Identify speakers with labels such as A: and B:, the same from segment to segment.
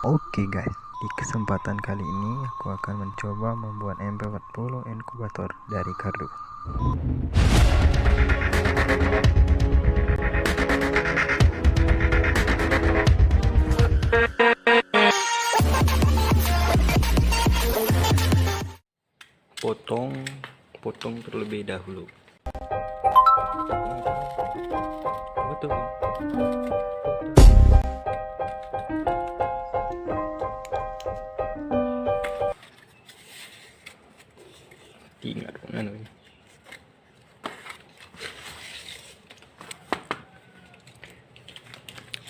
A: Oke guys, di kesempatan kali ini aku akan mencoba membuat MP40 inkubator dari kardus. Potong terlebih dahulu. Potong. Ingat anu ini.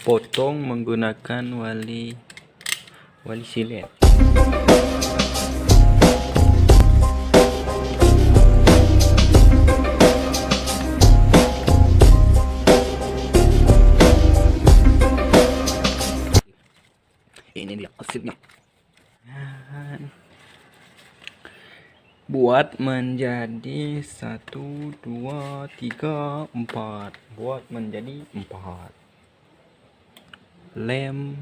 A: Potong menggunakan wali silet. Ini dia hasilnya. Buat menjadi 1, 2, 3, 4. Buat menjadi 4. Lem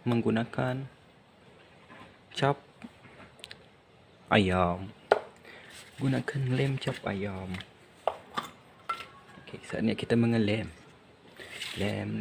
A: menggunakan cap ayam. Gunakan lem cap ayam. Oke, saatnya kita mengelem. Lem.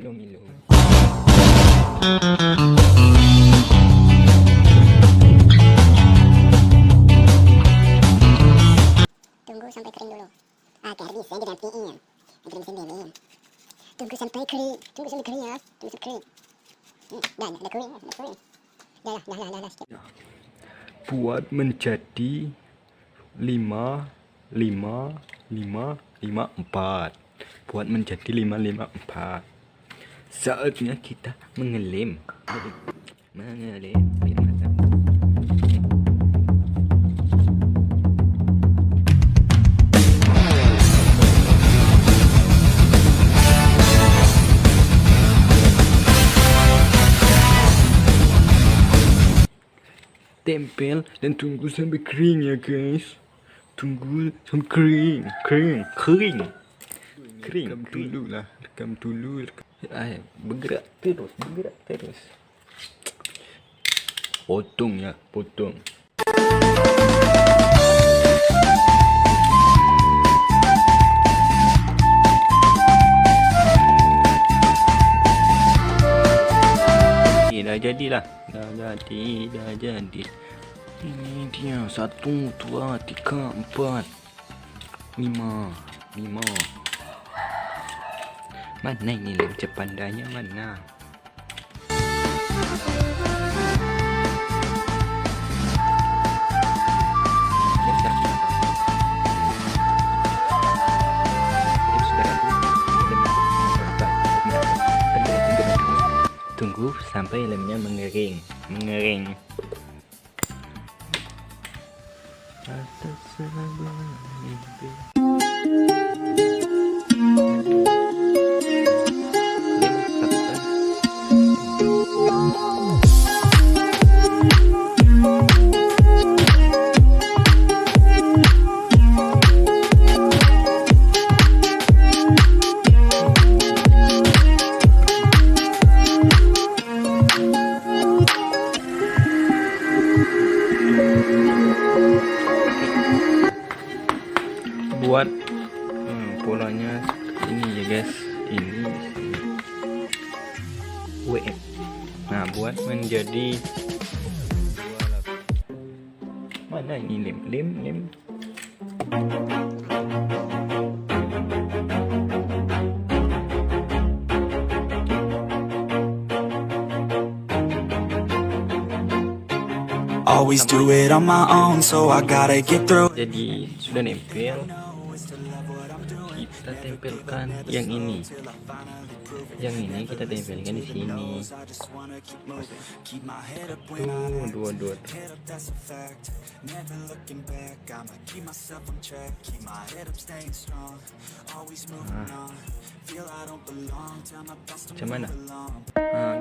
A: Milo.
B: Tunggu sampai kering dulu. Kardus yang digantiin. Tunggu sampai kering. Tunggu sampai kering ya. Tunggu sampai kering. Dah kering. Dah.
A: Buat menjadi 5, 4. Buat menjadi 5, 4. Saatnya kita mengelem. Tempel dan tunggu sampai kering ya guys. Tunggu sampai kering. Rekam dulu. Bergerak terus. Potong. Dah jadi. Ini dia 1, 2, 3, 4, 5. Mana ini lem cepandanya mana? Tunggu sampai lemnya mengering. Atas sebuah mimpi. Buat polanya ini ya guys, ini WM. Nah, buat menjadi mana ini lem.
C: Always do it on my own, so I gotta get through.
A: Jadi sudah nempel. Kita tempelkan yang ini. Yang ini kita tempelkan di sini. Dua. Nah, macam mana? Nah,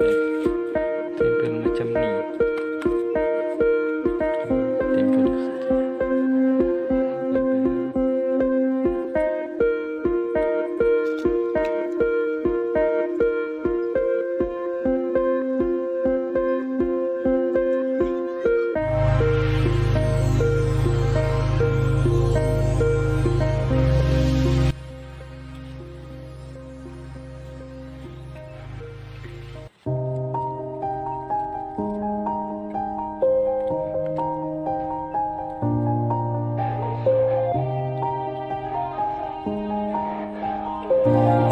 A: tempel macam ni. Tempel.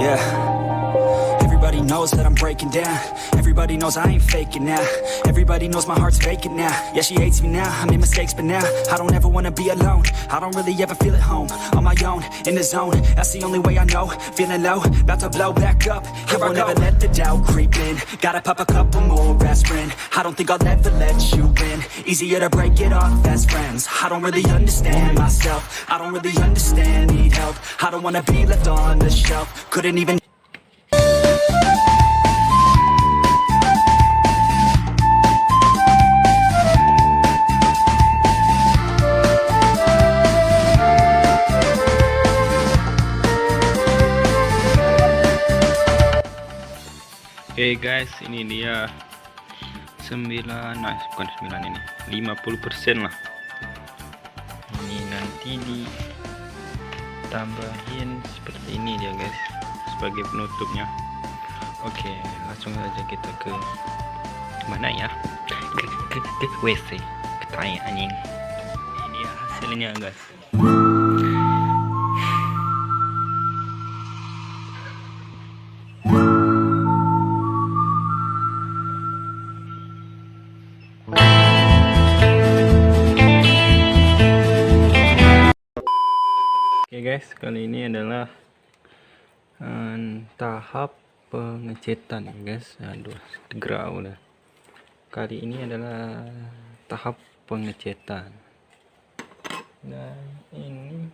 C: Yeah, everybody knows that I'm breaking down. Everybody knows I ain't faking now. Everybody knows my heart's vacant now. Yeah, she hates me now, I made mistakes, but now I don't ever wanna be alone. I don't really ever feel at home, on my own, in the zone. That's the only way I know, feeling low, about to blow back up. I won't ever let the doubt creep in. Gotta pop a couple more aspirin. I don't think I'll ever let you in. Easier to break it off best friends. I don't really understand myself, I don't really understand, need help. I don't wanna be left on the shelf. Couldn't even.
A: Oke guys, ini dia 50% lah. Ini nanti ditambahin seperti ini dia guys, sebagai penutupnya. Oke, langsung saja kita ke mana ya? Ke WC, ke tai anjing. Ini hasilnya guys. Oke guys, kali ini adalah tahap pengecetan ya guys. Aduh, gerau udah. Kali ini adalah tahap pengecetan. Dan ini.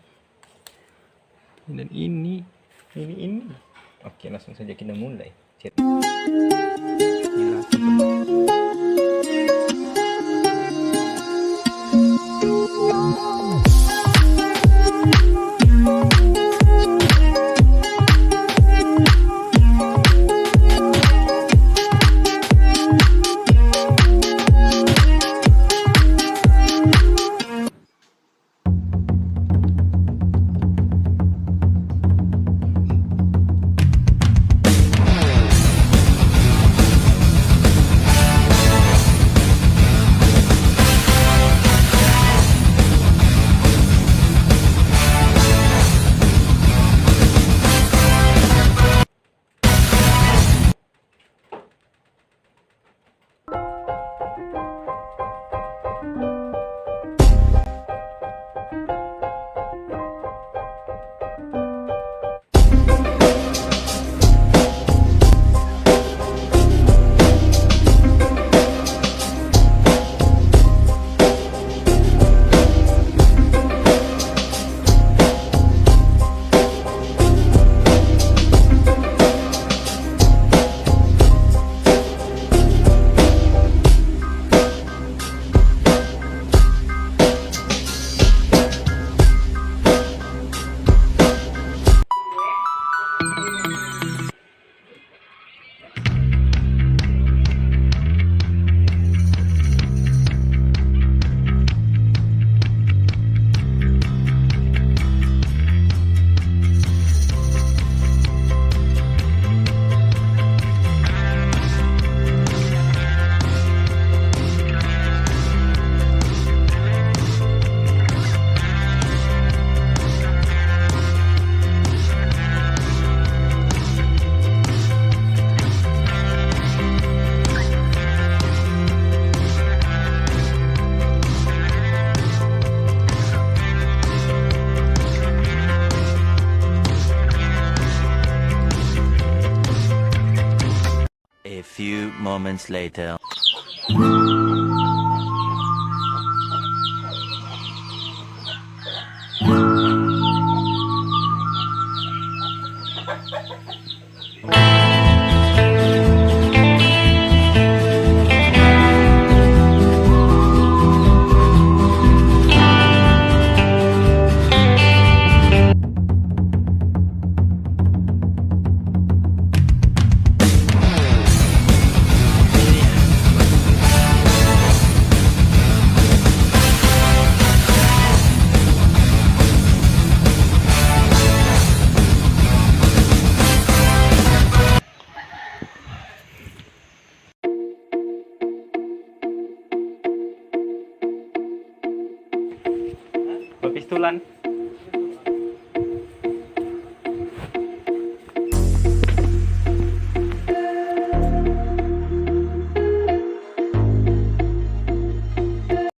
A: Oke, langsung saja kita mulai. Cet. Gila,
D: few moments later.